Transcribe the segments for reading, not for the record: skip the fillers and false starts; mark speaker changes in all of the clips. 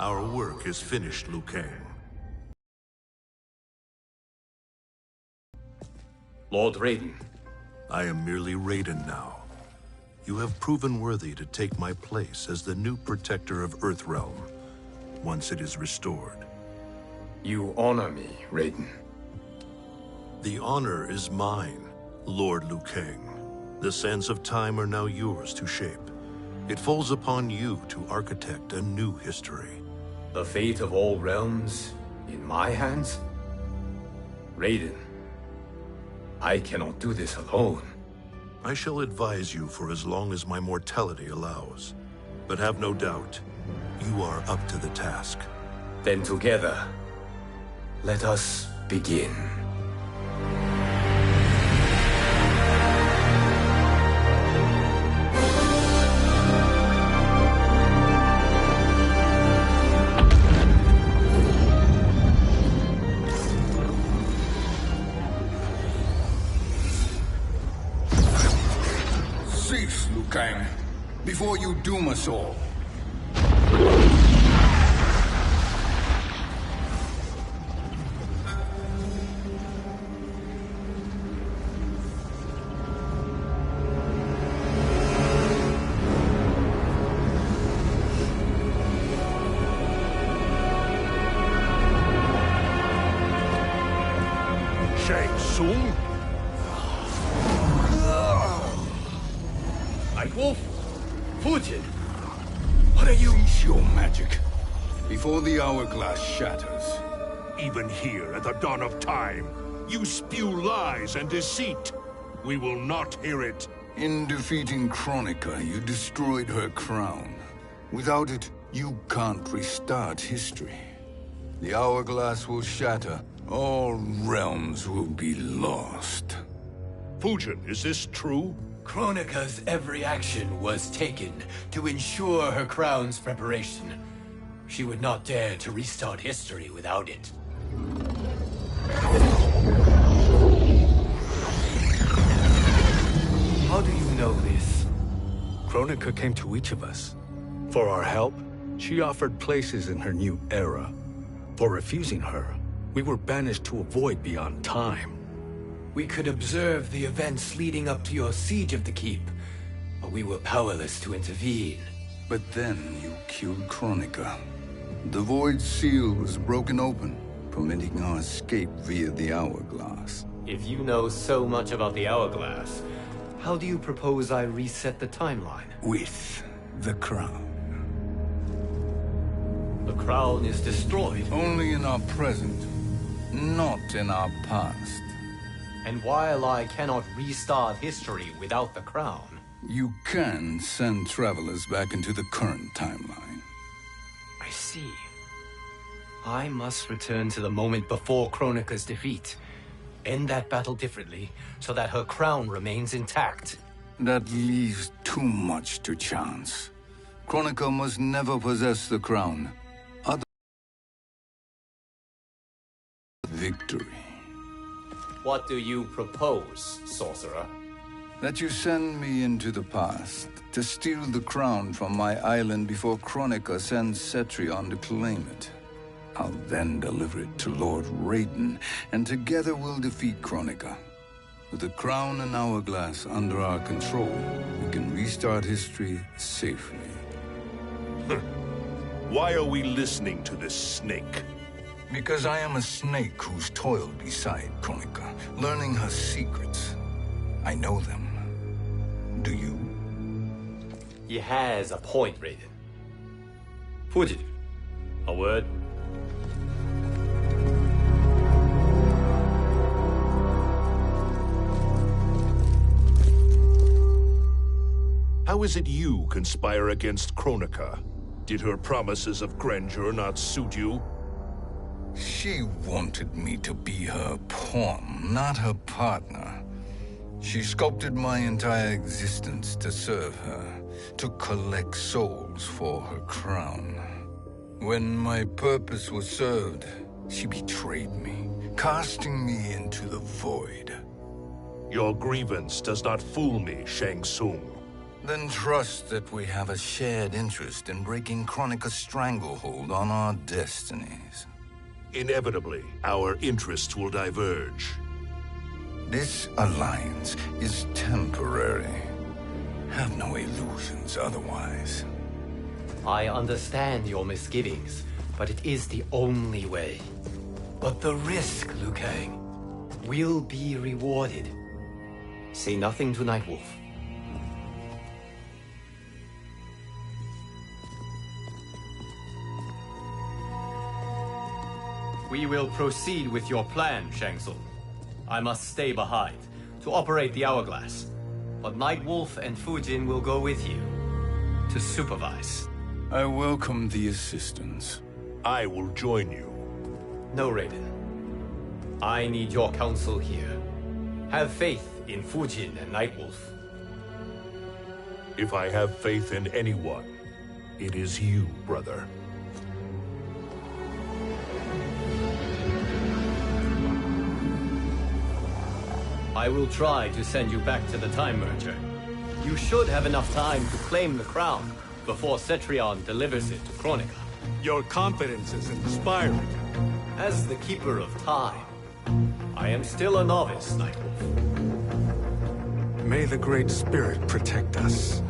Speaker 1: Our work is finished, Liu Kang.
Speaker 2: Lord Raiden.
Speaker 1: I am merely Raiden now. You have proven worthy to take my place as the new protector of Earthrealm, once it is restored.
Speaker 2: You honor me, Raiden.
Speaker 1: The honor is mine, Lord Liu Kang. The sands of time are now yours to shape. It falls upon you to architect a new history.
Speaker 2: The fate of all realms in my hands? Raiden, I cannot do this alone.
Speaker 1: I shall advise you for as long as my mortality allows. But have no doubt, you are up to the task.
Speaker 2: Then together, let us begin.
Speaker 3: Cease, Liu Kang, before you doom us all.
Speaker 1: Shang Tsung?
Speaker 2: Wolf, Fujin, what are you?
Speaker 3: Cease your magic, before the hourglass shatters.
Speaker 4: Even here at the dawn of time, you spew lies and deceit. We will not hear it.
Speaker 3: In defeating Kronika, you destroyed her crown. Without it, you can't restart history. The hourglass will shatter. All realms will be lost.
Speaker 4: Fujin, is this true?
Speaker 2: Kronika's every action was taken to ensure her crown's preparation. She would not dare to restart history without it. How do you know this?
Speaker 5: Kronika came to each of us. For our help, she offered places in her new era. For refusing her, we were banished to a void beyond time.
Speaker 2: We could observe the events leading up to your siege of the keep, but we were powerless to intervene.
Speaker 3: But then you killed Kronika. The Void Seal was broken open, permitting our escape via the hourglass.
Speaker 2: If you know so much about the hourglass, how do you propose I reset the timeline?
Speaker 3: With the crown.
Speaker 2: The crown is destroyed.
Speaker 3: Only in our present, not in our past.
Speaker 2: And while I cannot restart history without the crown...
Speaker 3: You can send travelers back into the current timeline.
Speaker 2: I see. I must return to the moment before Kronika's defeat. End that battle differently, so that her crown remains intact.
Speaker 3: That leaves too much to chance. Kronika must never possess the crown. Other victory.
Speaker 2: What do you propose, sorcerer?
Speaker 3: That you send me into the past to steal the crown from my island before Kronika sends Cetrion to claim it. I'll then deliver it to Lord Raiden, and together we'll defeat Kronika. With the crown and hourglass under our control, we can restart history safely.
Speaker 4: Why are we listening to this snake?
Speaker 3: Because I am a snake who's toiled beside Kronika, learning her secrets. I know them. Do you?
Speaker 2: He has a point, Raiden. Fujin, a word?
Speaker 4: How is it you conspire against Kronika? Did her promises of grandeur not suit you?
Speaker 3: She wanted me to be her pawn, not her partner. She sculpted my entire existence to serve her, to collect souls for her crown. When my purpose was served, she betrayed me, casting me into the void.
Speaker 4: Your grievance does not fool me, Shang Tsung.
Speaker 3: Then trust that we have a shared interest in breaking Kronika's stranglehold on our destinies.
Speaker 4: Inevitably, our interests will diverge.
Speaker 3: This alliance is temporary. Have no illusions otherwise.
Speaker 2: I understand your misgivings, but it is the only way. But the risk, Liu Kang, will be rewarded. Say nothing to Nightwolf. We will proceed with your plan, Shang Tsung. I must stay behind to operate the Hourglass. But Nightwolf and Fujin will go with you to supervise.
Speaker 3: I welcome the assistance.
Speaker 4: I will join you.
Speaker 2: No, Raiden. I need your counsel here. Have faith in Fujin and Nightwolf.
Speaker 4: If I have faith in anyone, it is you, brother.
Speaker 2: I will try to send you back to the Time Merger. You should have enough time to claim the crown before Cetrion delivers it to Kronika.
Speaker 5: Your confidence is inspiring.
Speaker 2: As the Keeper of Time, I am still a novice, Nightwolf.
Speaker 5: May the Great Spirit protect us.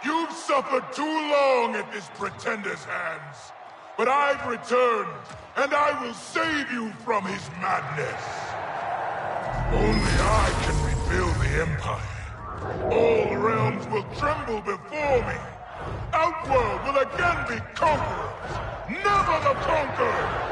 Speaker 6: You've suffered too long at this pretender's hands. But I've returned, and I will save you from his madness. Only I can rebuild the Empire. All realms will tremble before me. Outworld will again be conquerors, never the conquered!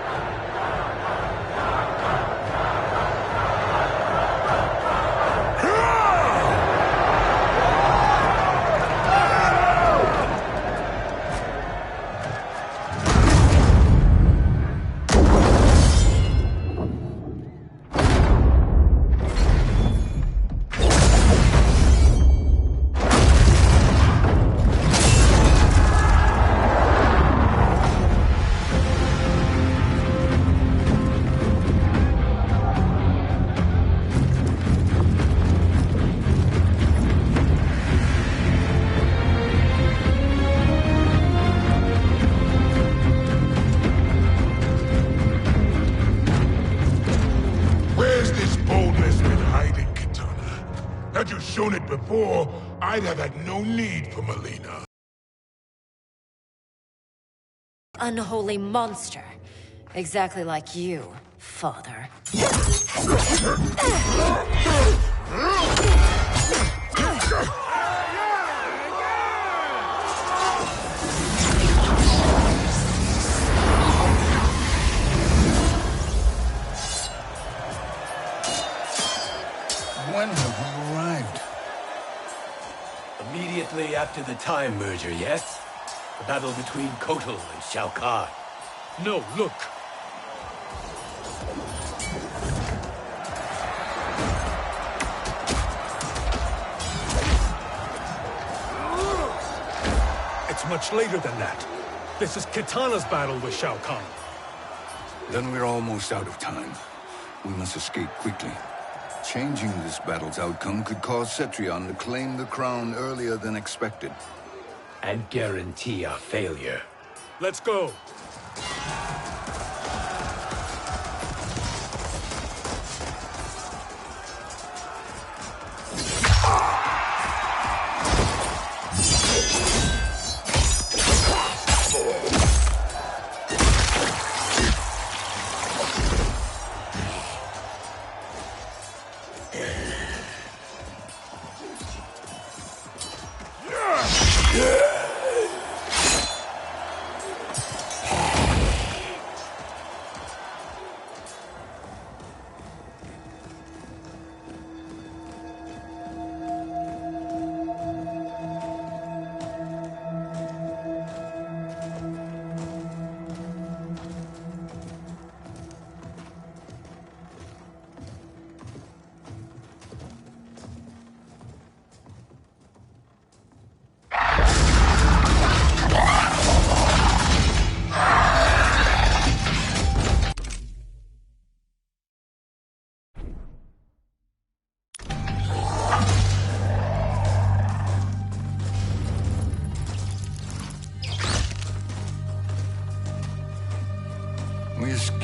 Speaker 6: Had you shown it before, I'd have had no need for Melina.
Speaker 7: Unholy monster. Exactly like you, father.
Speaker 3: When have we arrived?
Speaker 2: Immediately after the Time Merger, yes? The battle between Kotal and Shao Kahn.
Speaker 5: No, look! It's much later than that. This is Kitana's battle with Shao Kahn.
Speaker 3: Then we're almost out of time. We must escape quickly. Changing this battle's outcome could cause Cetrion to claim the crown earlier than expected.
Speaker 2: And guarantee our failure.
Speaker 5: Let's go!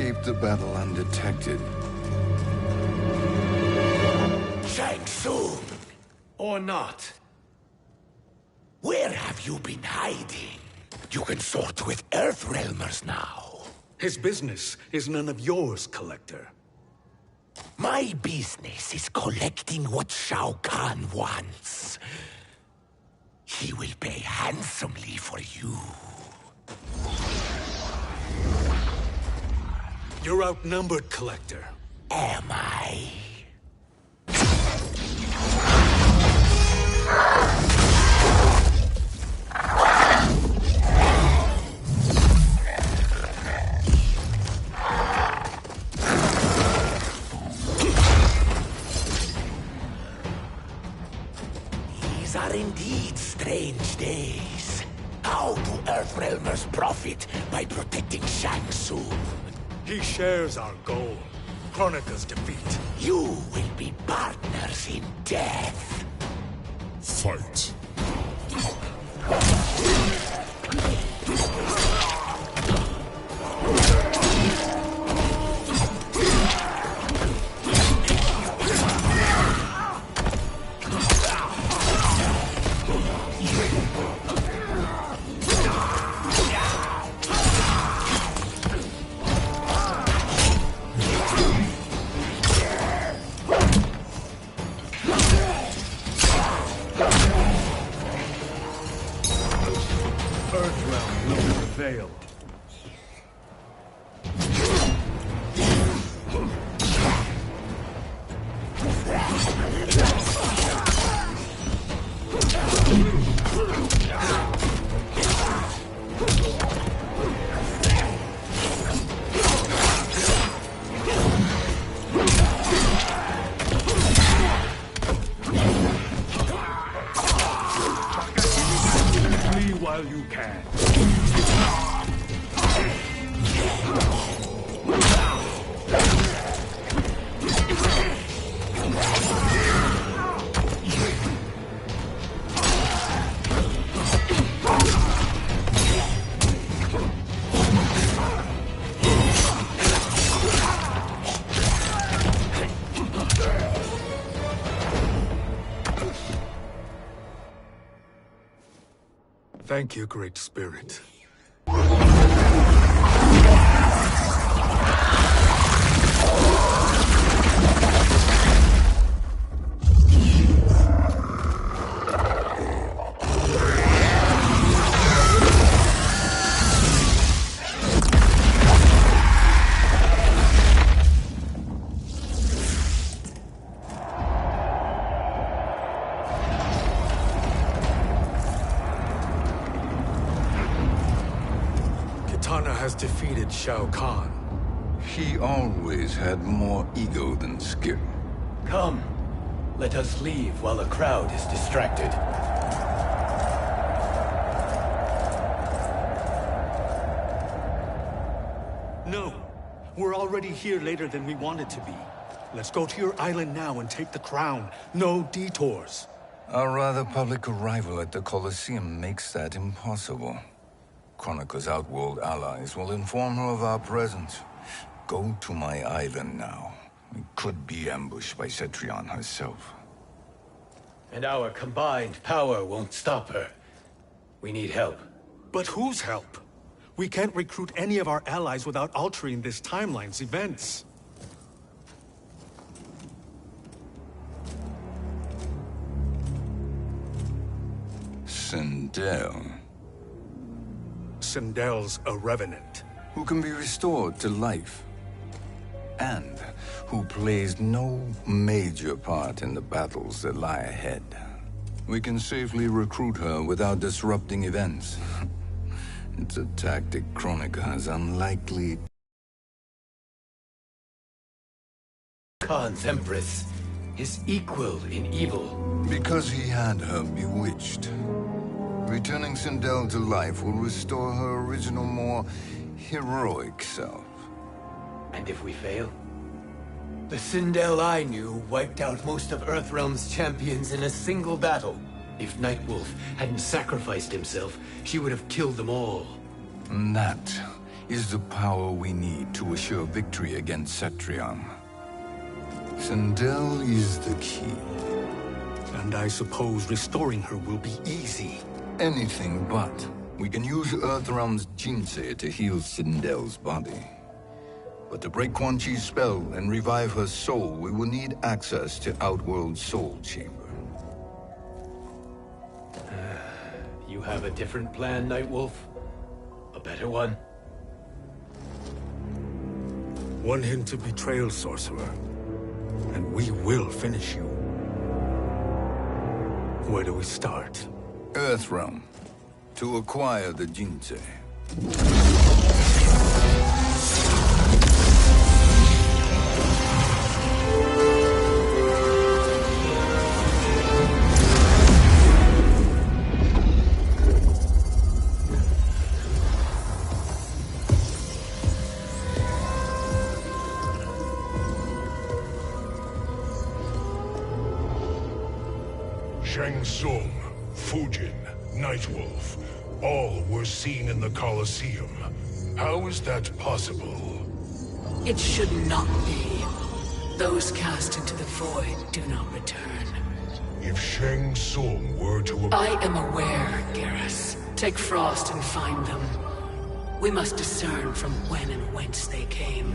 Speaker 3: escaped the battle undetected.
Speaker 8: Shang Tsung!
Speaker 2: Or not.
Speaker 8: Where have you been hiding? You can sort with Earthrealmers now.
Speaker 5: His business is none of yours, Collector.
Speaker 8: My business is collecting what Shao Kahn wants. He will pay handsomely for you.
Speaker 5: You're outnumbered, Collector.
Speaker 8: Am I? These are indeed strange days. How do Earthrealmers profit by protecting Shang Tsung?
Speaker 5: He shares our goal. Kronika's defeat.
Speaker 8: You will be partners in death.
Speaker 6: Fight.
Speaker 5: Earthrealm will prevail. Flee while you can. Thank you, Great Spirit. Kitana has defeated Shao Kahn.
Speaker 3: He always had more ego than skill.
Speaker 2: Come, let us leave while the crowd is distracted.
Speaker 5: No, we're already here later than we wanted to be. Let's go to your island now and take the crown. No detours.
Speaker 3: Our rather public arrival at the Colosseum makes that impossible. Kronika's outworld allies will inform her of our presence. Go to my island now. We could be ambushed by Cetrion herself.
Speaker 2: And our combined power won't stop her. We need help.
Speaker 5: But whose help? We can't recruit any of our allies without altering this timeline's events.
Speaker 3: Sindel,
Speaker 5: Sindel's a revenant.
Speaker 3: who can be restored to life, and who plays no major part in the battles that lie ahead. We can safely recruit her without disrupting events. It's a tactic Kronika is unlikely.
Speaker 2: Khan's Empress, his equal in evil.
Speaker 3: Because he had her bewitched. Returning Sindel to life will restore her original, more heroic self.
Speaker 2: And if we fail? The Sindel I knew wiped out most of Earthrealm's champions in a single battle. If Nightwolf hadn't sacrificed himself, she would have killed them all.
Speaker 3: And that is the power we need to assure victory against Cetrion. Sindel is the key.
Speaker 5: And I suppose restoring her will be easy.
Speaker 3: Anything but. We can use Earthrealm's Jinsei to heal Sindel's body. But to break Quan Chi's spell and revive her soul, we will need access to Outworld's Soul Chamber.
Speaker 2: You have a different plan, Nightwolf? A better one?
Speaker 5: Want him to betrayal, Sorcerer. And we will finish you. Where do we start?
Speaker 3: Earthrealm. To acquire the Jinsei.
Speaker 6: Shang Tsung, Fujin, Nightwolf, all were seen in the Colosseum. How is that possible?
Speaker 9: It should not be. Those cast into the void do not return.
Speaker 6: If Shang Tsung were to...
Speaker 9: I am aware, Garrus. Take Frost and find them. We must discern from when and whence they came.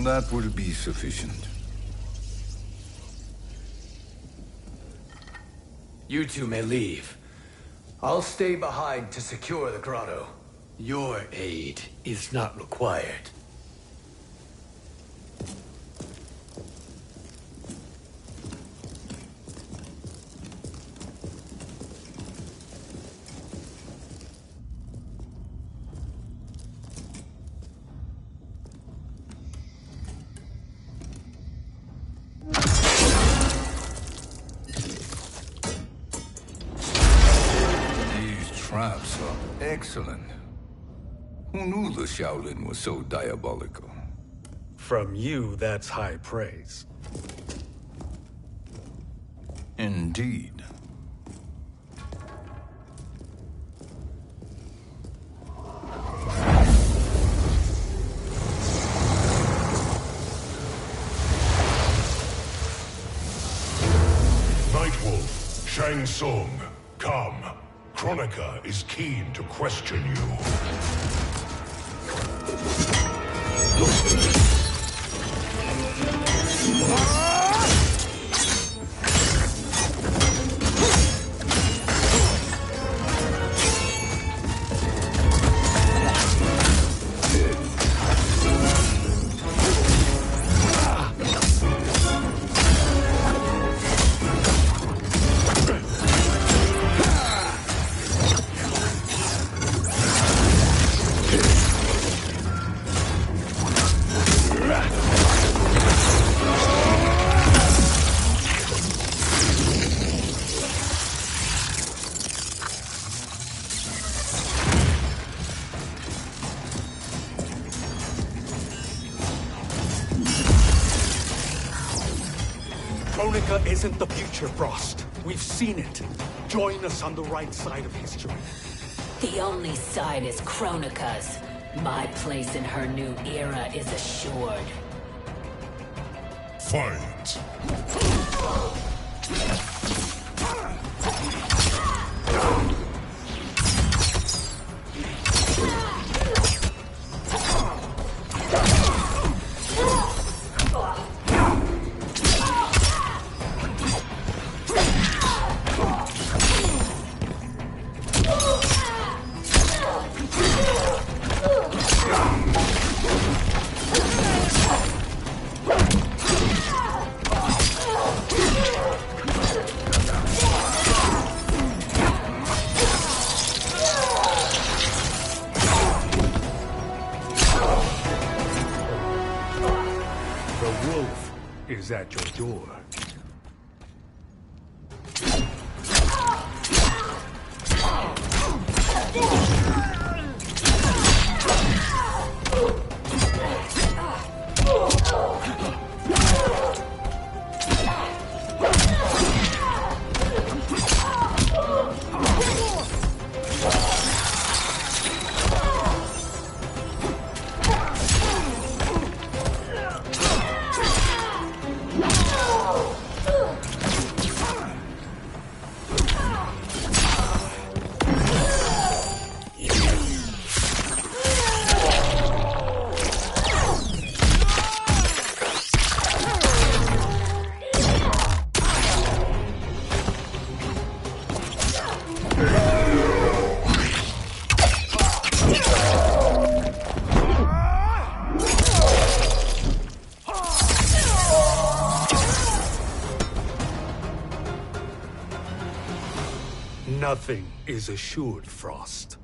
Speaker 3: That will be sufficient.
Speaker 2: You two may leave. I'll stay behind to secure the grotto. Your aid is not required.
Speaker 3: Traps are excellent. Who knew the Shaolin was so diabolical?
Speaker 5: From you, that's high praise.
Speaker 3: Indeed.
Speaker 6: Nightwolf, Shang Tsung, come. Kronika is keen to question you.
Speaker 5: Kronika isn't the future, Frost. We've seen it. Join us on the right side of history.
Speaker 9: The only side is Kronika's. My place in her new era is assured.
Speaker 6: Fight!
Speaker 5: Is at your door. Nothing is assured, Frost.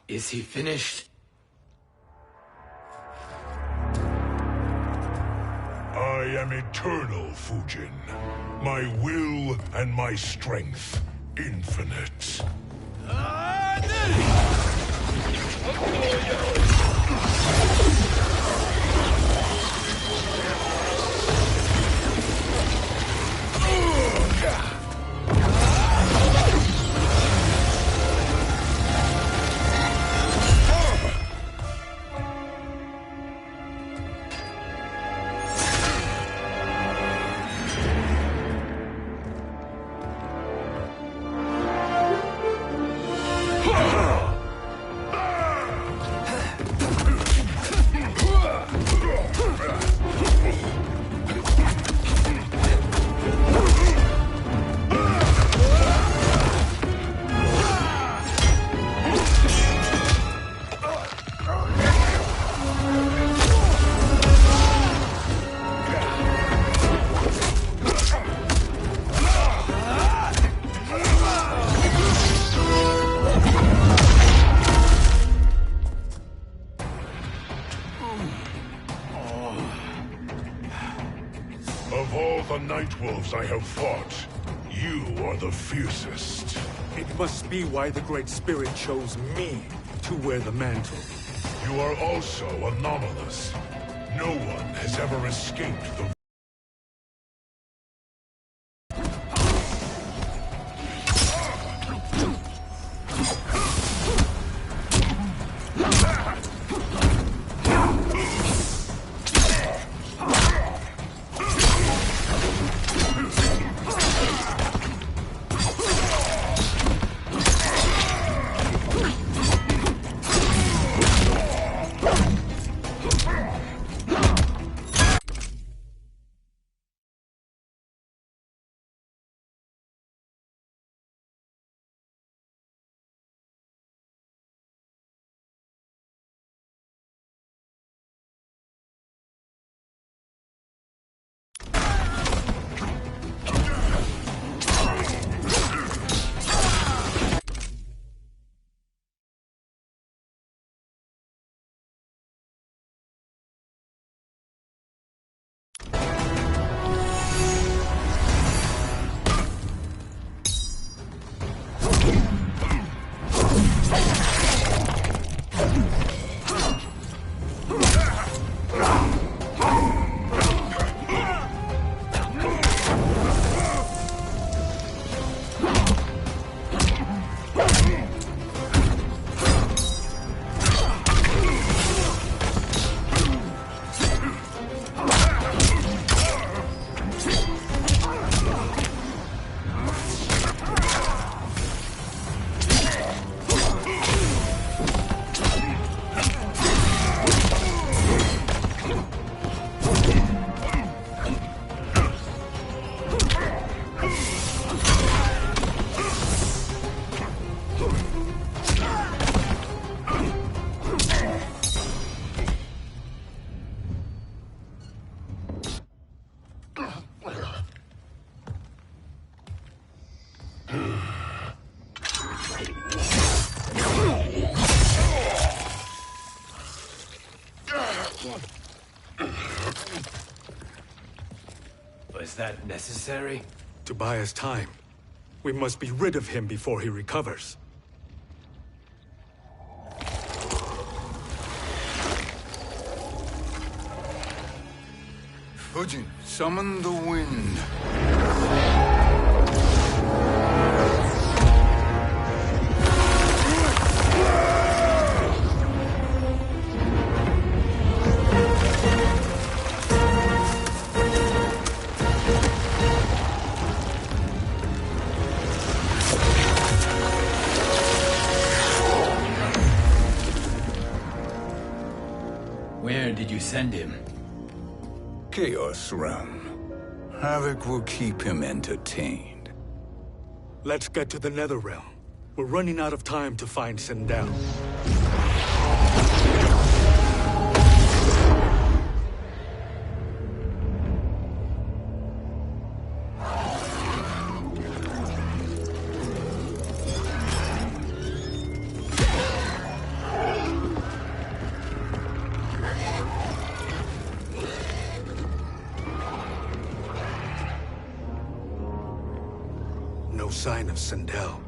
Speaker 2: Is he finished?
Speaker 6: I am eternal, Fujin. My will and my strength, infinite. Of all the Nightwolves I have fought, you are the fiercest.
Speaker 5: It must be why the Great Spirit chose me to wear the mantle.
Speaker 6: You are also anomalous. No one has ever escaped the...
Speaker 2: Was that necessary?
Speaker 5: To buy us time. We must be rid of him before he recovers.
Speaker 3: Fujin, summon the wind.
Speaker 2: send him?
Speaker 3: Chaos Realm. Havoc will keep him entertained.
Speaker 5: Let's get to the Netherrealm. We're running out of time to find Sindel. No sign of Sindel.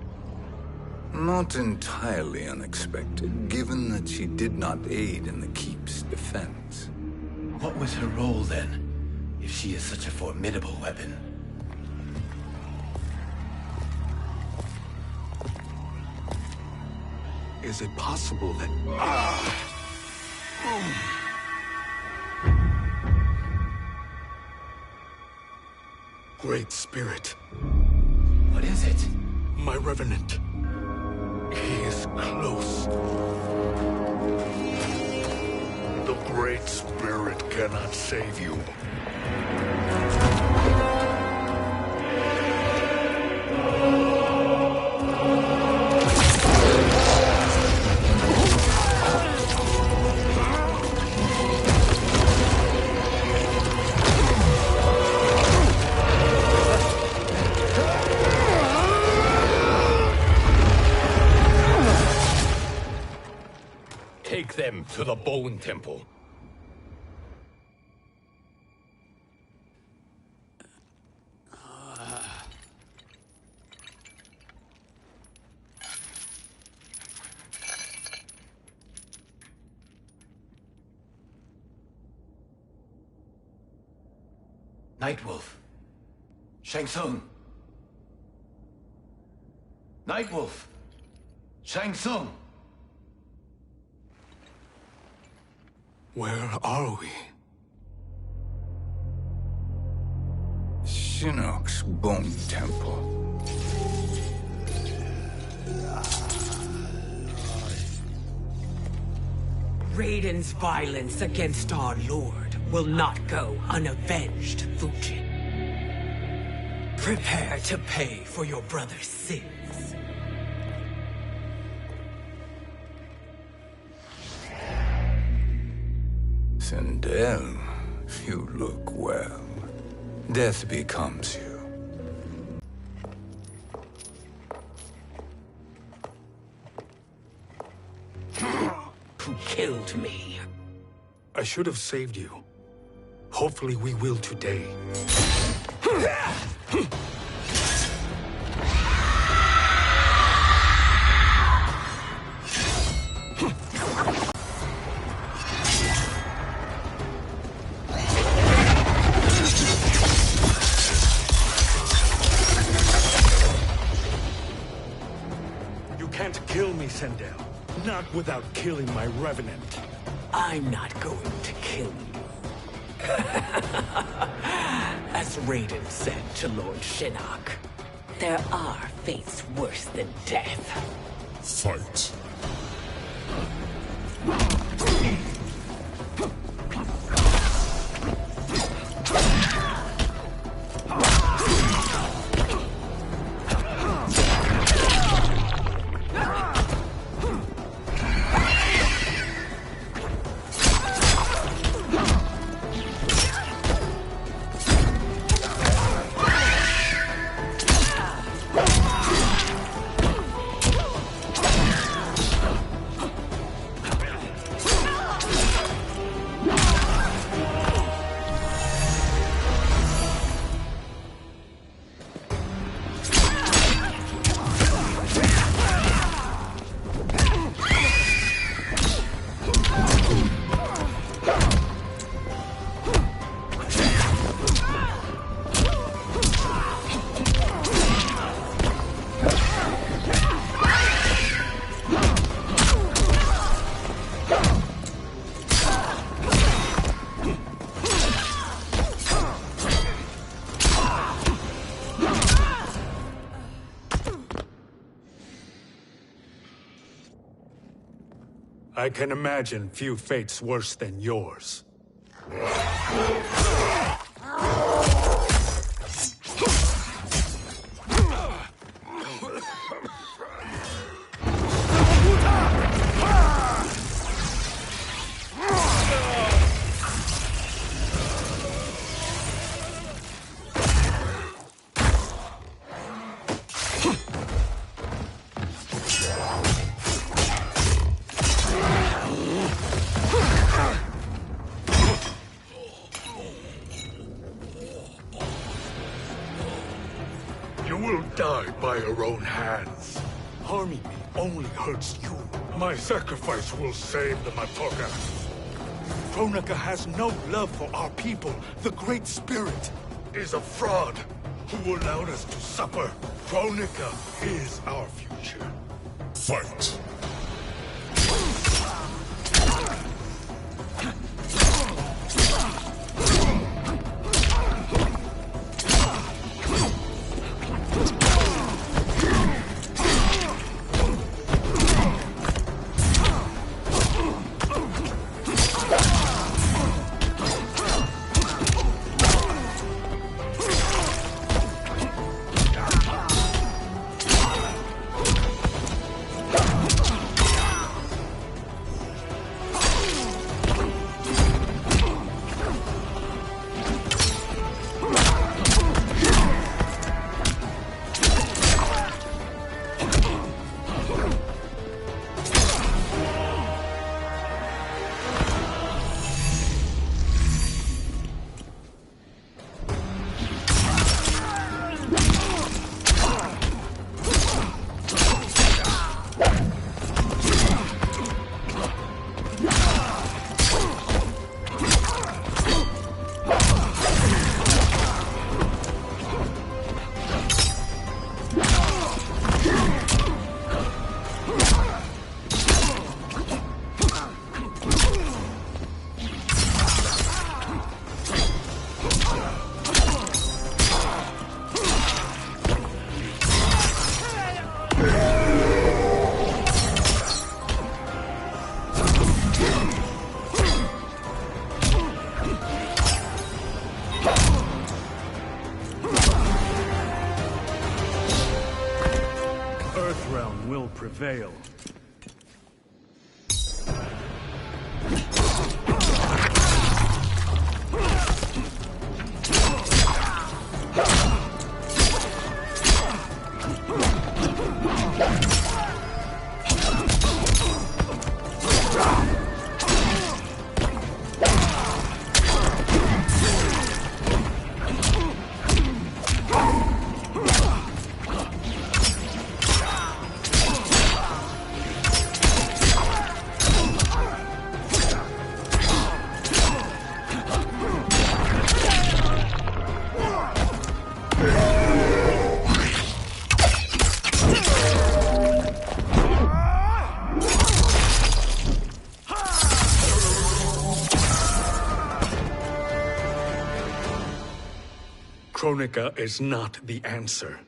Speaker 3: Not entirely unexpected, given that she did not aid in the Keep's defense.
Speaker 2: What was her role then, if she is such a formidable weapon?
Speaker 5: Is it possible that... Great Spirit.
Speaker 2: What is it?
Speaker 5: My Revenant. He is close.
Speaker 4: The Great Spirit cannot save you.
Speaker 2: Take them to the Bone Temple. Nightwolf. Shang Tsung. Nightwolf. Shang Tsung.
Speaker 5: Where are we?
Speaker 3: Shinnok's Bone Temple.
Speaker 9: Raiden's violence against our Lord will not go unavenged, Fujin. Prepare to pay for your brother's sins.
Speaker 3: Sindel, you look well. Death becomes you.
Speaker 9: Who killed me?
Speaker 5: I should have saved you. Hopefully we will today. You can't kill me, Sindel. Not without killing my Revenant.
Speaker 9: I'm not going to kill you. As Raiden said to Lord Shinnok, there are fates worse than death.
Speaker 6: Fight.
Speaker 5: I can imagine few fates worse than yours. You will die by your own hands. Harming me only hurts you. My sacrifice will save the Matoka. Kronika has no love for our people. The Great Spirit is a fraud who allowed us to suffer. Kronika is our future.
Speaker 6: Fight!
Speaker 5: Earthrealm will prevail. Kronika is not the answer.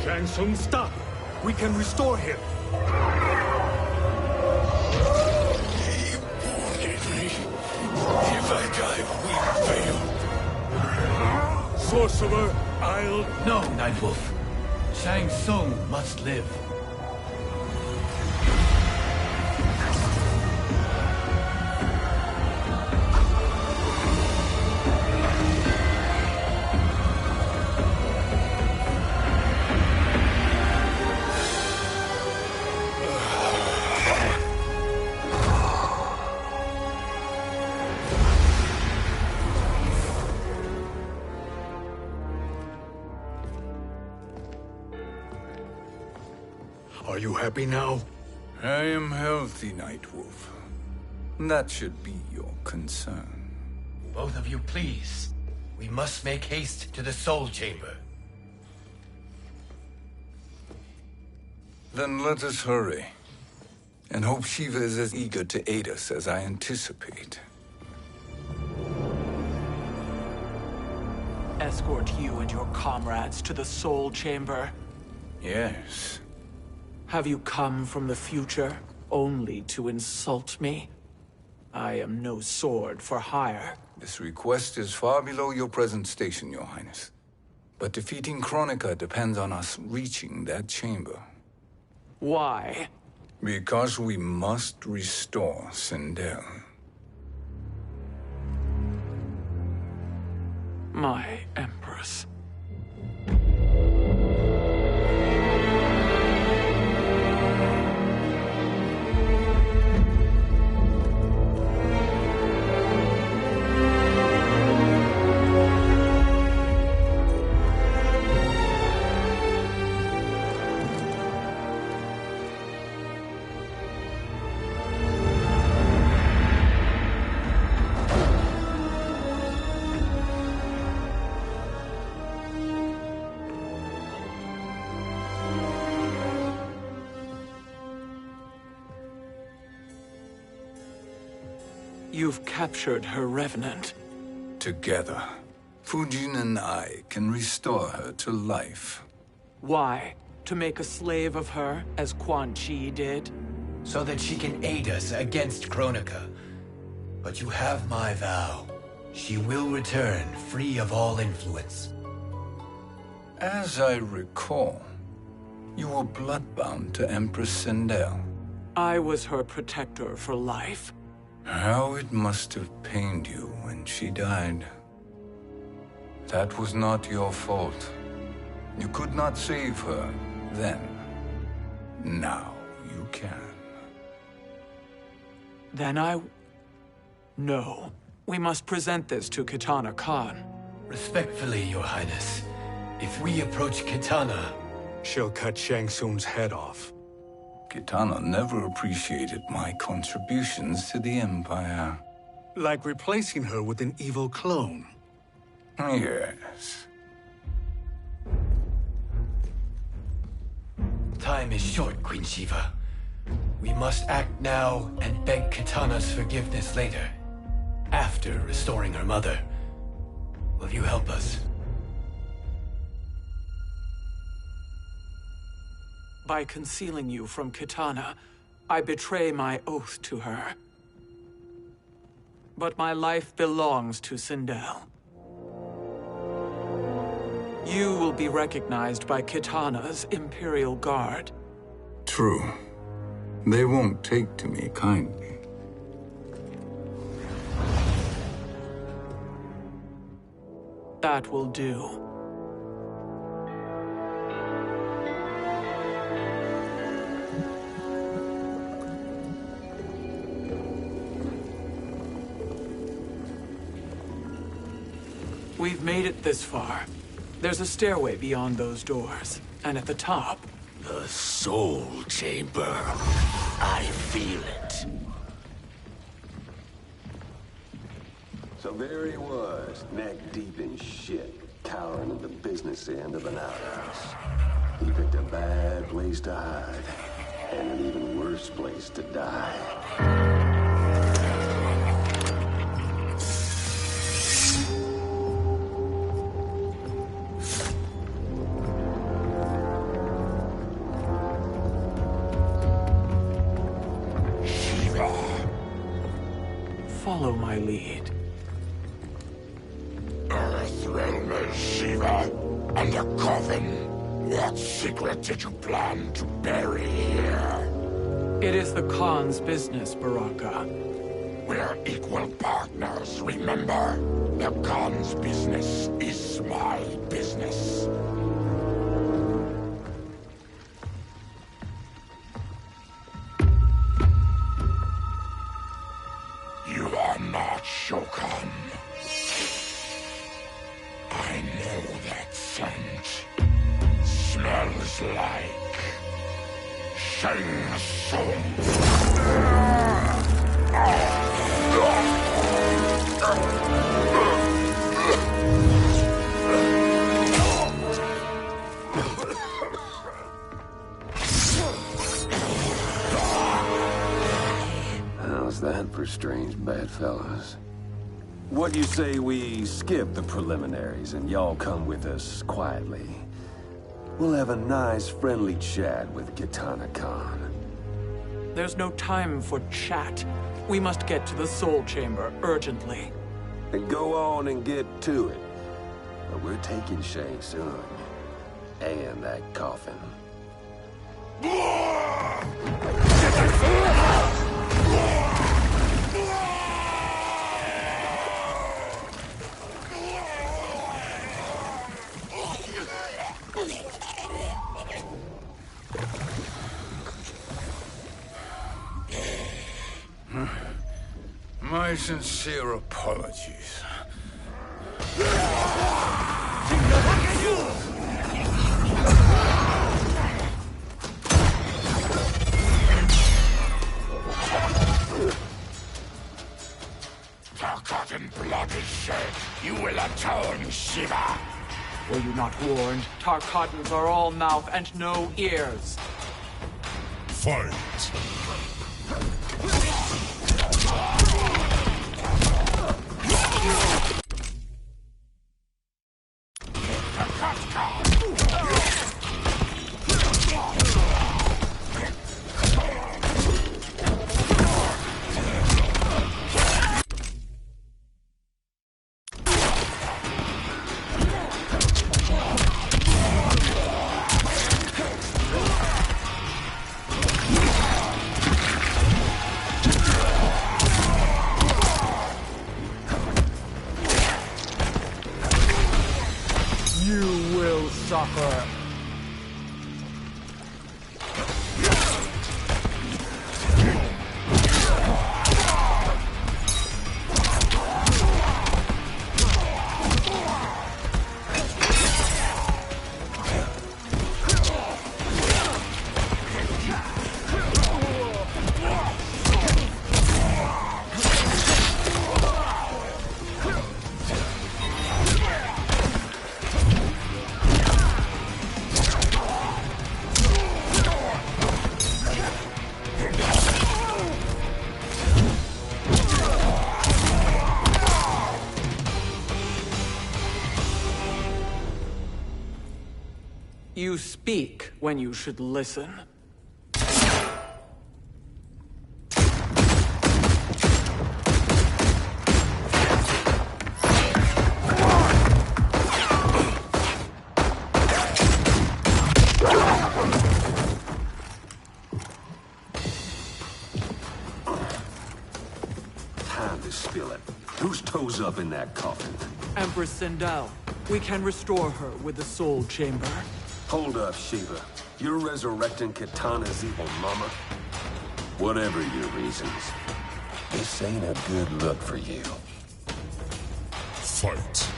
Speaker 5: Shang Tsung, stop! We can restore him!
Speaker 8: He wounded me. If I die, we fail.
Speaker 5: Sorcerer, I'll...
Speaker 2: No, Nightwolf. Shang Tsung must live.
Speaker 5: Are you happy now?
Speaker 3: I am healthy, Nightwolf. That should be your concern.
Speaker 2: Both of you, please. We must make haste to the Soul Chamber.
Speaker 3: Then let us hurry. And hope Shiva is as eager to aid us as I anticipate.
Speaker 10: escort you and your comrades to the Soul Chamber?
Speaker 3: Yes.
Speaker 10: Have you come from the future only to insult me? I am no sword for hire.
Speaker 3: This request is far below your present station, Your Highness. But defeating Kronika depends on us reaching that chamber.
Speaker 10: Why?
Speaker 3: Because we must restore Sindel.
Speaker 10: My Empress. You've captured her revenant.
Speaker 3: Together, Fujin and I can restore her to life.
Speaker 10: Why? To make a slave of her, as Quan Chi did?
Speaker 2: So that she can aid us against Kronika. But you have my vow. She will return free of all influence.
Speaker 3: As I recall, you were bloodbound to Empress Sindel.
Speaker 10: I was her protector for life.
Speaker 3: How it must have pained you when she died. That was not your fault. You could not save her then. Now you can.
Speaker 10: Then No. We must present this to Kitana Khan.
Speaker 2: Respectfully, Your Highness. If we approach Kitana,
Speaker 5: She'll cut Shang Tsung's head off.
Speaker 3: Kitana never appreciated my contributions to the Empire.
Speaker 5: Like replacing her with an evil clone.
Speaker 3: Yes.
Speaker 2: time is short, Queen Shiva. We must act now and beg Kitana's forgiveness later. After restoring her mother. Will you help us?
Speaker 10: By concealing you from Kitana, I betray my oath to her. But my life belongs to Sindel. You will be recognized by Kitana's Imperial Guard.
Speaker 3: True. They won't take to me kindly.
Speaker 10: That will do. We've made it this far. There's a stairway beyond those doors, and at the top...
Speaker 8: The Soul Chamber. I feel it.
Speaker 11: So there he was, neck deep in shit, cowering at the business end of an outhouse. He picked a bad place to hide, and an even worse place to die.
Speaker 10: Follow my lead.
Speaker 6: Earthrealm is Shiva, and the coffin. What secret did you plan to bury here?
Speaker 10: It is the Khan's business, Baraka.
Speaker 6: We're equal partners, remember? The Khan's business is my business. You are not Shokan. I know that scent. Smells like Shang Tsung.
Speaker 11: How's that for strange bedfellows? What do you say we skip the preliminaries and y'all come with us quietly? We'll have a nice, friendly chat with Kitana Khan.
Speaker 10: There's no time for chat. We must get to the Soul Chamber urgently.
Speaker 11: Then go on and get to it. But we're taking Shang Tsung. And that coffin.
Speaker 3: My sincere apologies.
Speaker 8: Forgotten blood is shed. You will atone, Shiva.
Speaker 10: Were you not warned? Tarkatans are all mouth and no ears.
Speaker 6: Fight!
Speaker 10: You will suffer. You speak when you should listen.
Speaker 11: Time to spill it. Whose toes up in that coffin?
Speaker 10: Empress Sindel, we can restore her with the Soul Chamber.
Speaker 11: Hold up, Shiva. You're resurrecting Kitana's evil mama? Whatever your reasons, this ain't a good look for you.
Speaker 6: Fight!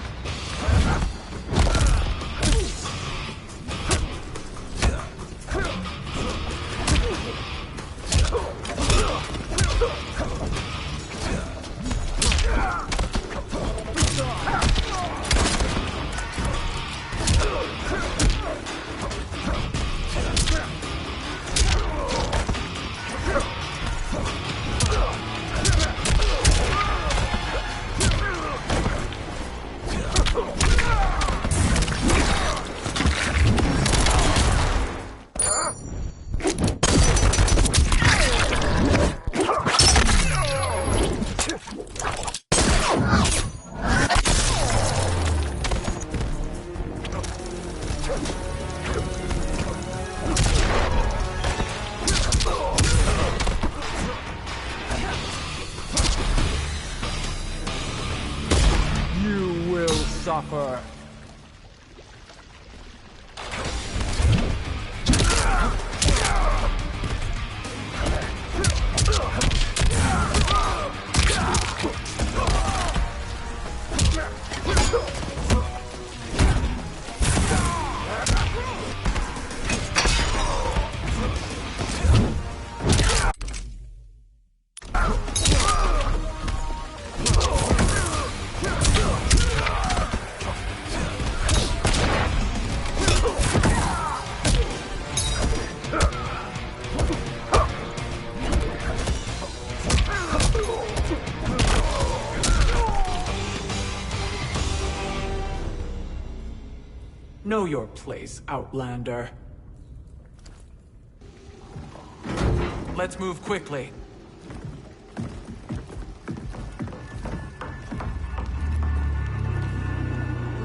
Speaker 10: You will suffer. Know your place, Outlander. Let's move quickly.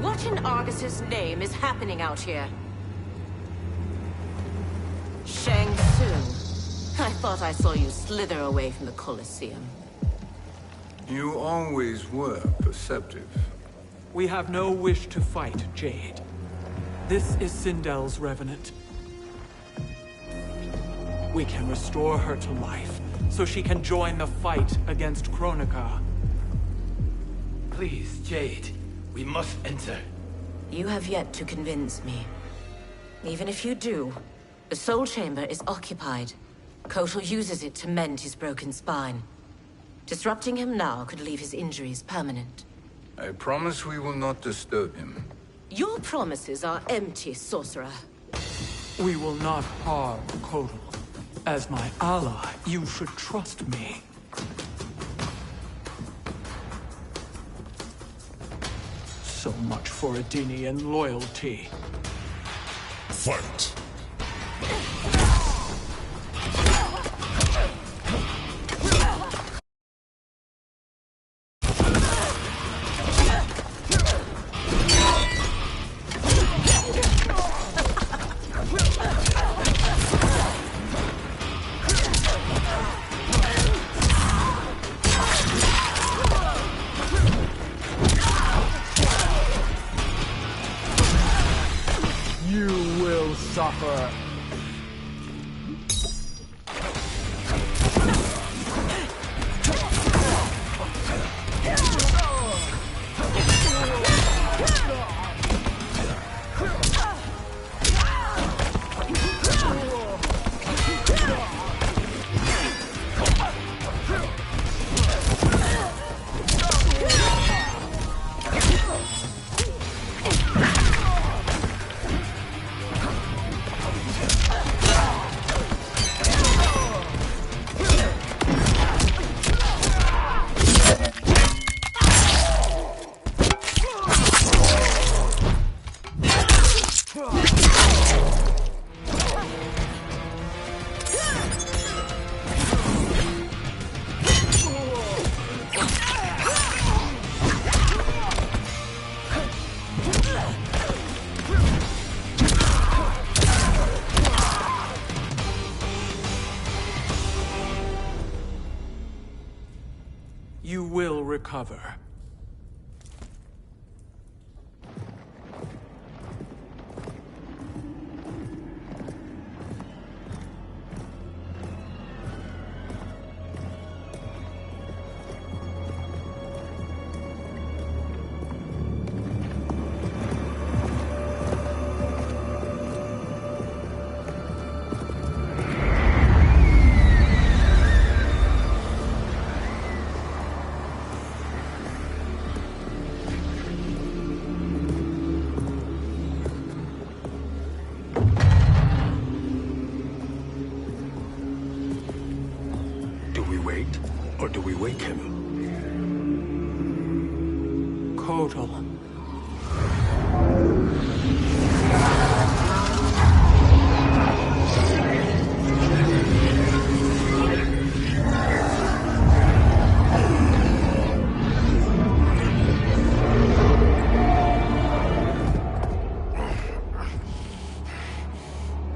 Speaker 7: What in Argus's name is happening out here? Shang Tsung. I thought I saw you slither away from the Colosseum.
Speaker 3: You always were perceptive.
Speaker 10: We have no wish to fight, Jade. This is Sindel's Revenant. We can restore her to life, so she can join the fight against Kronika.
Speaker 2: Please, Jade. We must enter.
Speaker 7: You have yet to convince me. Even if you do, the Soul Chamber is occupied. Kotal uses it to mend his broken spine. Disrupting him now could leave his injuries permanent.
Speaker 3: I promise we will not disturb him.
Speaker 7: Your promises are empty, sorcerer.
Speaker 10: We will not harm Kotal. As my ally, you should trust me. So much for Adenian loyalty.
Speaker 4: Fight!
Speaker 10: You will suffer. You will recover.
Speaker 5: Or do we wake him?
Speaker 10: Kotal.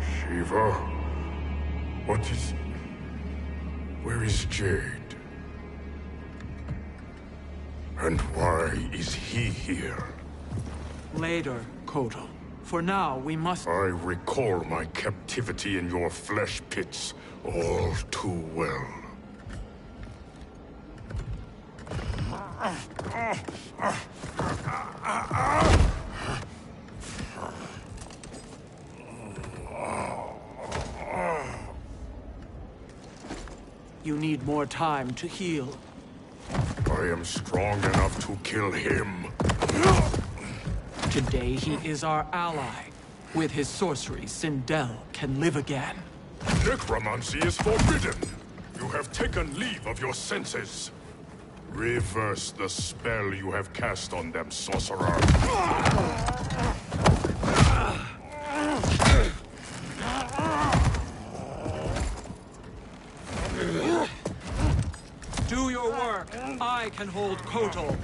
Speaker 6: Shiva? What is... Where is Jade? And why is he here?
Speaker 10: Later, Kotal. For now, we must...
Speaker 6: I recall my captivity in your flesh pits all too well.
Speaker 10: You need more time to heal.
Speaker 6: I am strong enough to kill him.
Speaker 10: Today he is our ally. With his sorcery, Sindel can live again.
Speaker 6: Necromancy is forbidden. You have taken leave of your senses. Reverse the spell you have cast on them, sorcerer.
Speaker 10: Do your work. I can hold Kotal.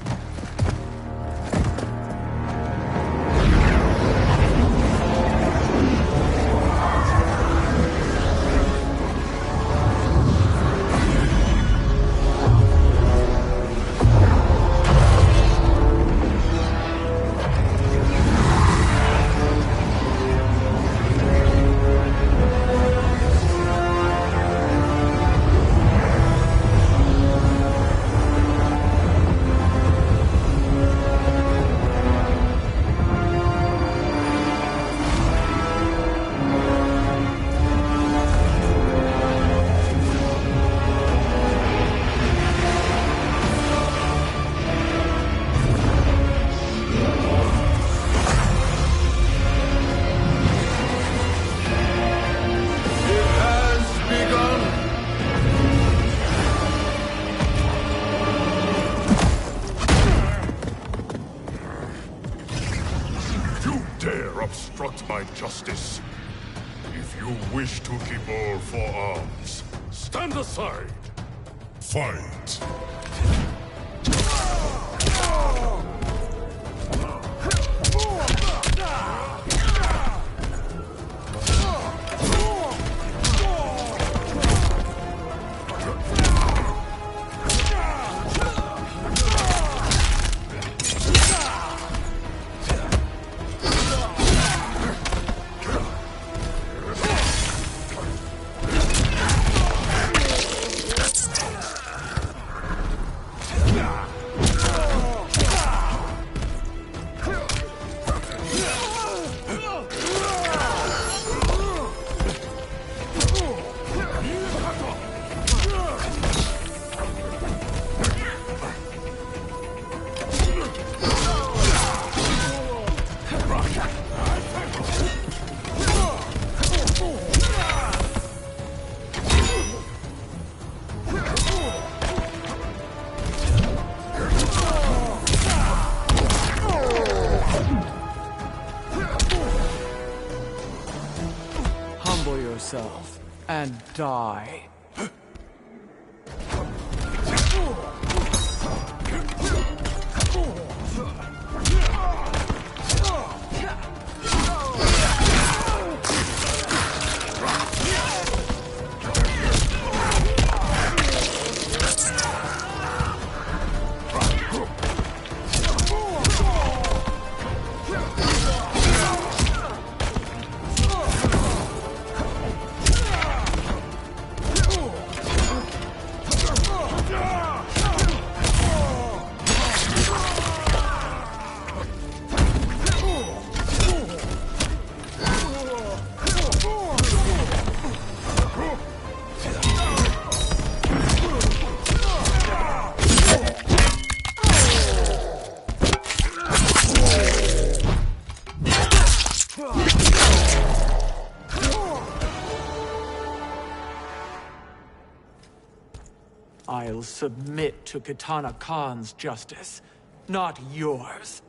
Speaker 6: obstruct my justice. If you wish to keep all four arms, stand aside. Fight.
Speaker 10: Humble yourself and die. I'll submit to Kitana Khan's justice, not yours.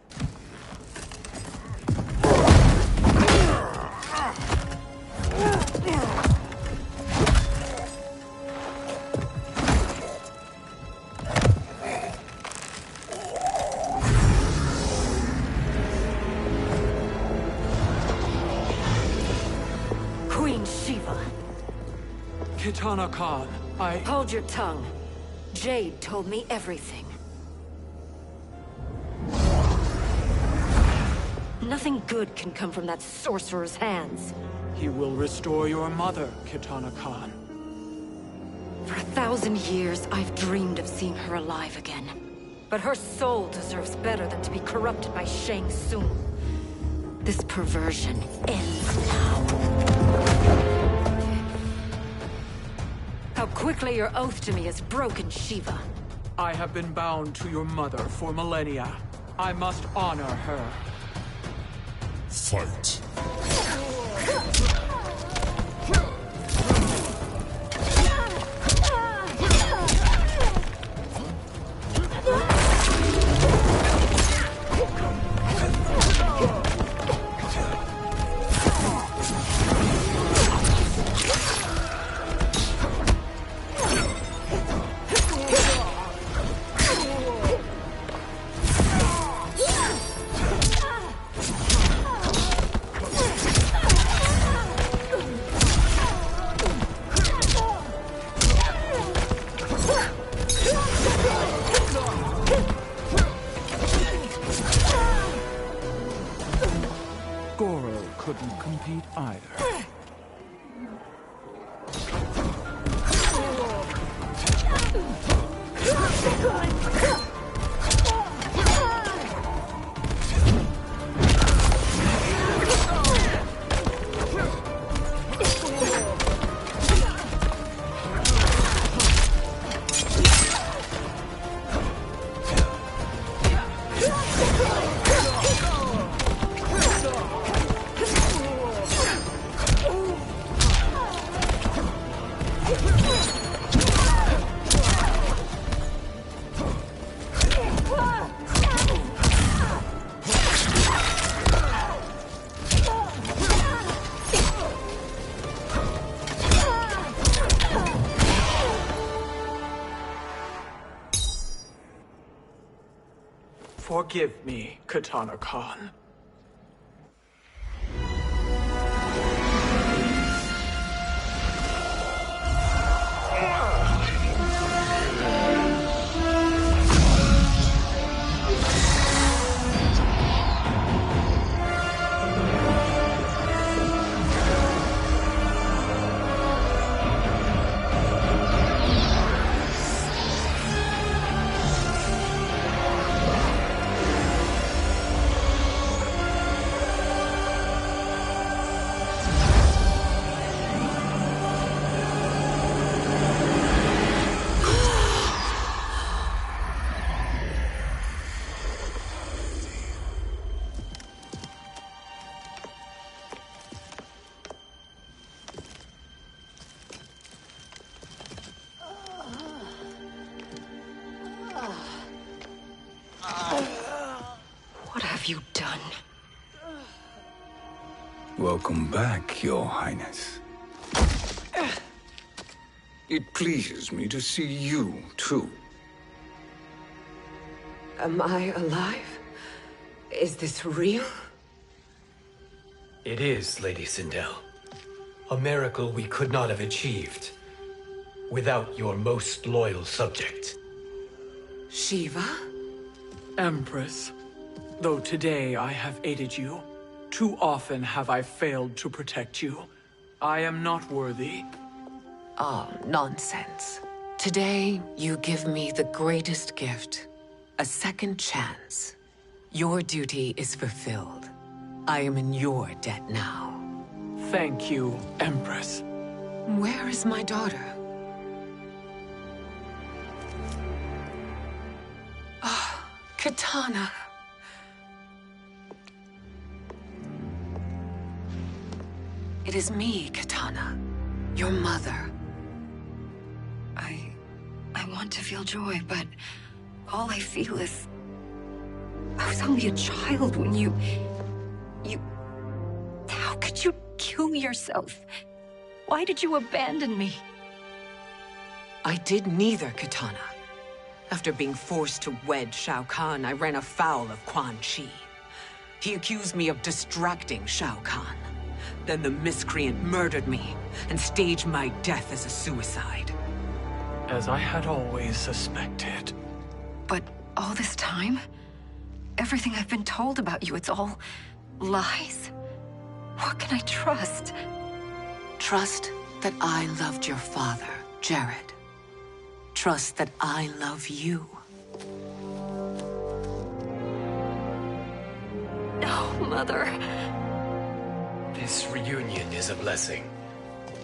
Speaker 7: Queen Shiva.
Speaker 10: Kitana Khan,
Speaker 7: Hold your tongue. Jade told me everything. Nothing good can come from that sorcerer's hands.
Speaker 10: He will restore your mother, Kitana Khan.
Speaker 7: For 1,000 years, I've dreamed of seeing her alive again. But her soul deserves better than to be corrupted by Shang Tsung. This perversion ends now. How quickly your oath to me has broken, Shiva.
Speaker 10: I have been bound to your mother for millennia. I must honor her.
Speaker 6: Fight.
Speaker 10: couldn't compete either. Forgive me, Katana Khan.
Speaker 12: What have you done?
Speaker 3: Welcome back, Your Highness. It pleases me to see you, too.
Speaker 12: Am I alive? Is this real?
Speaker 2: It is, Lady Sindel. A miracle we could not have achieved without your most loyal subject.
Speaker 12: Shiva?
Speaker 10: Empress, though today I have aided you, too often have I failed to protect you. I am not worthy.
Speaker 12: Oh, nonsense. Today, you give me the greatest gift. A second chance. Your duty is fulfilled. I am in your debt now.
Speaker 10: Thank you, Empress.
Speaker 12: Where is my daughter? Ah, Katana. It is me, Katana. Your mother. I want to feel joy, but all I feel is... I was only a child when you... How could you kill yourself? Why did you abandon me? I did neither, Katana. After being forced to wed Shao Kahn, I ran afoul of Quan Chi. He accused me of distracting Shao Kahn. Then the miscreant murdered me and staged my death as a suicide.
Speaker 10: As I had always suspected.
Speaker 12: But all this time? Everything I've been told about you, it's all lies? What can I trust? Trust that I loved your father, Jared. Trust that I love you. No, Mother.
Speaker 2: This reunion is a blessing,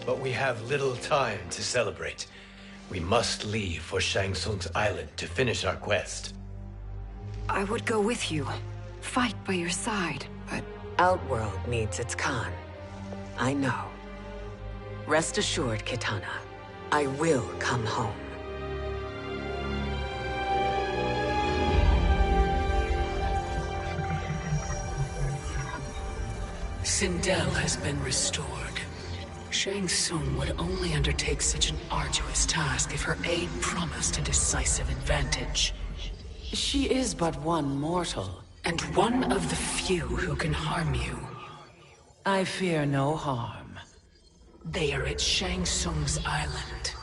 Speaker 2: but we have little time to celebrate. We must leave for Shang Tsung's island to finish our quest.
Speaker 12: I would go with you, fight by your side, but Outworld needs its Khan. I know. Rest assured, Kitana, I will come home.
Speaker 9: Sindel has been restored. Shang Tsung would only undertake such an arduous task if her aid promised a decisive advantage.
Speaker 13: She is but one mortal.
Speaker 9: And one of the few who can harm you.
Speaker 13: I fear no harm.
Speaker 9: They are at Shang Tsung's island.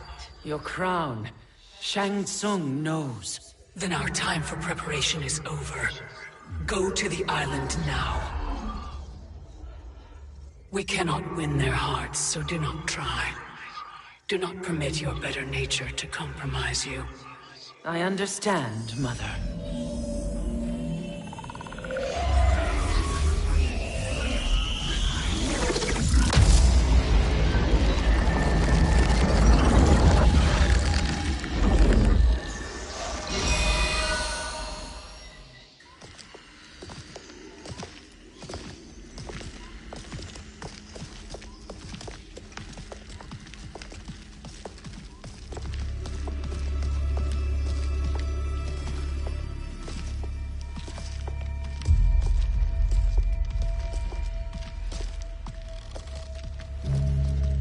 Speaker 13: Your crown, Shang Tsung knows.
Speaker 9: Then our time for preparation is over. Go to the island now. We cannot win their hearts, so do not try. Do not permit your better nature to compromise you.
Speaker 13: I understand, Mother.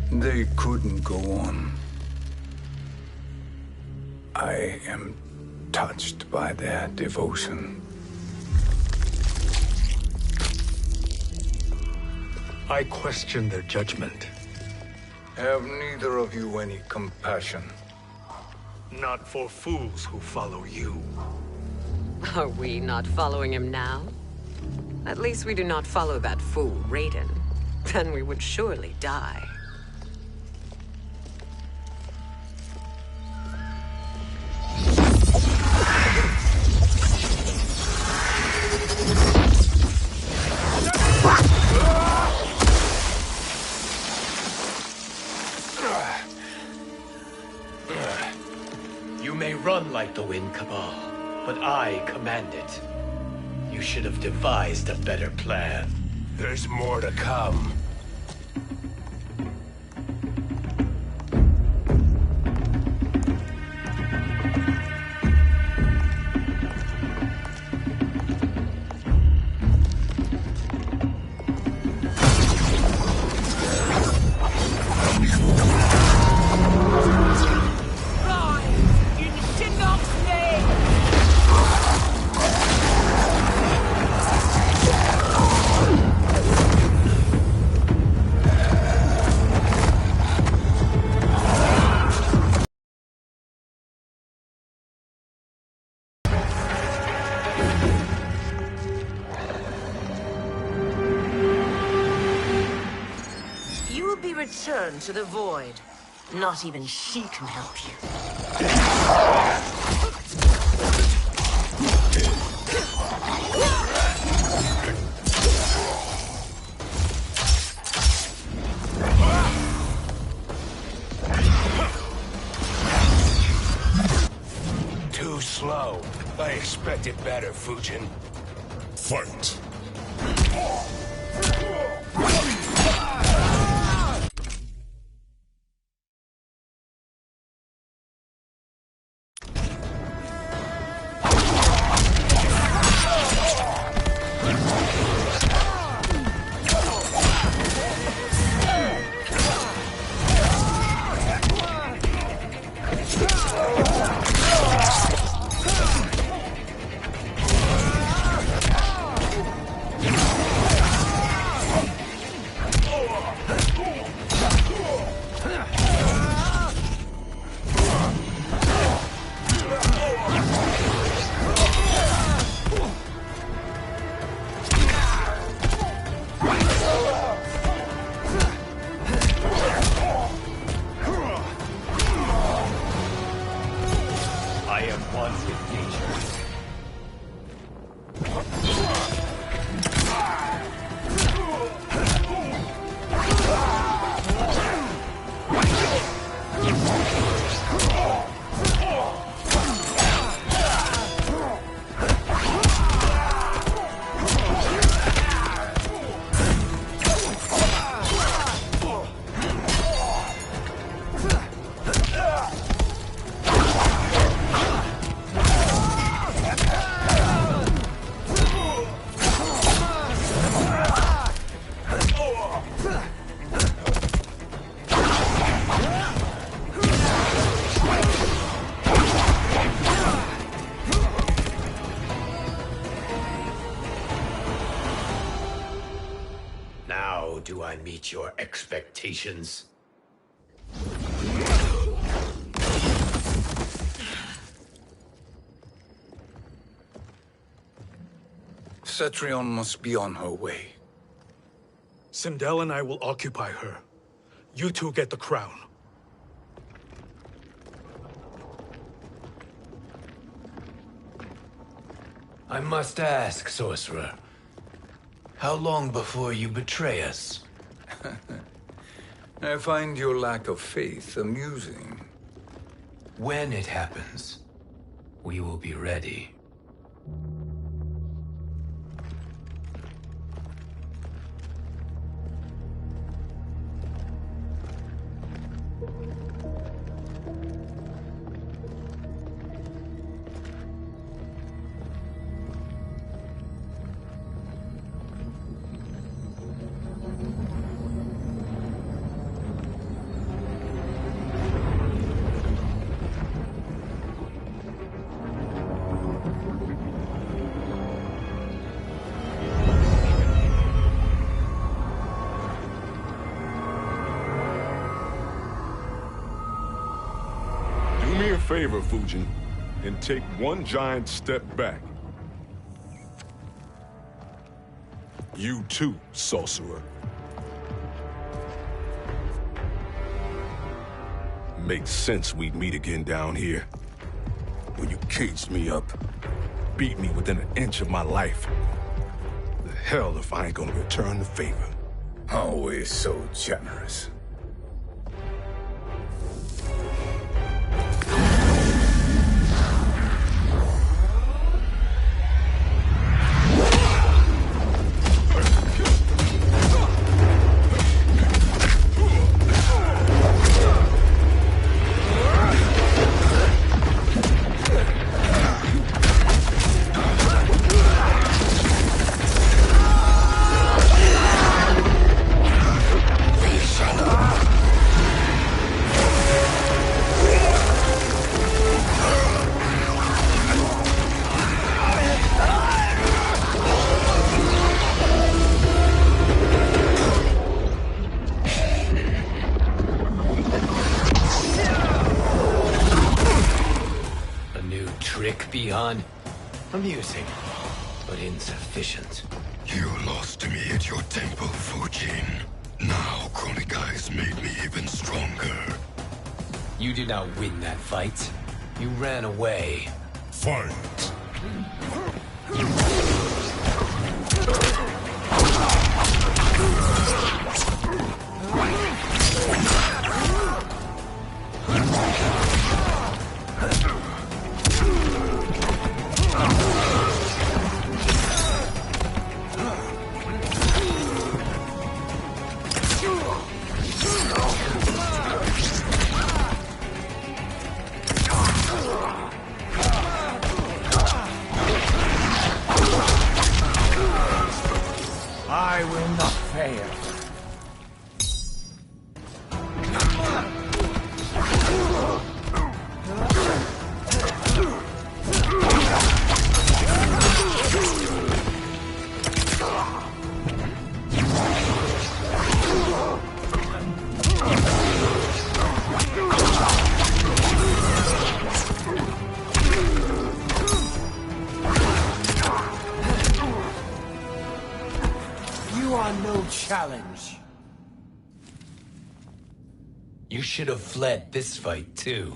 Speaker 3: They couldn't go on. I am touched by their devotion.
Speaker 5: I question their judgment.
Speaker 3: Have neither of you any compassion?
Speaker 5: Not for fools who follow you.
Speaker 12: Are we not following him now? At least we do not follow that fool, Raiden. Then we would surely die.
Speaker 2: You may run like the wind, Cabal, but I command it. You should have devised a better plan.
Speaker 8: There's more to come.
Speaker 7: Return to the void. Not even she can help you.
Speaker 8: Too slow. I expected better, Fujin.
Speaker 6: Fight!
Speaker 2: Do I meet your expectations?
Speaker 3: Cetrion must be on her way.
Speaker 5: Sindel and I will occupy her. You two get the crown.
Speaker 14: I must ask, sorcerer. How long before you betray us?
Speaker 3: I find your lack of faith amusing.
Speaker 14: When it happens, we will be ready.
Speaker 6: Favor, Fujin, and take one giant step back. You too, sorcerer. Makes sense we'd meet again down here. When you caged me up, beat me within an inch of my life. The hell if I ain't gonna return the favor.
Speaker 3: Always so generous.
Speaker 14: Amusing, but insufficient.
Speaker 15: You lost to me at your temple, Fujin. Now Kronika has made me even stronger.
Speaker 14: You did not win that fight. You ran away.
Speaker 15: Fight!
Speaker 8: I will not fail. You are no challenge.
Speaker 14: You should have fled this fight, too.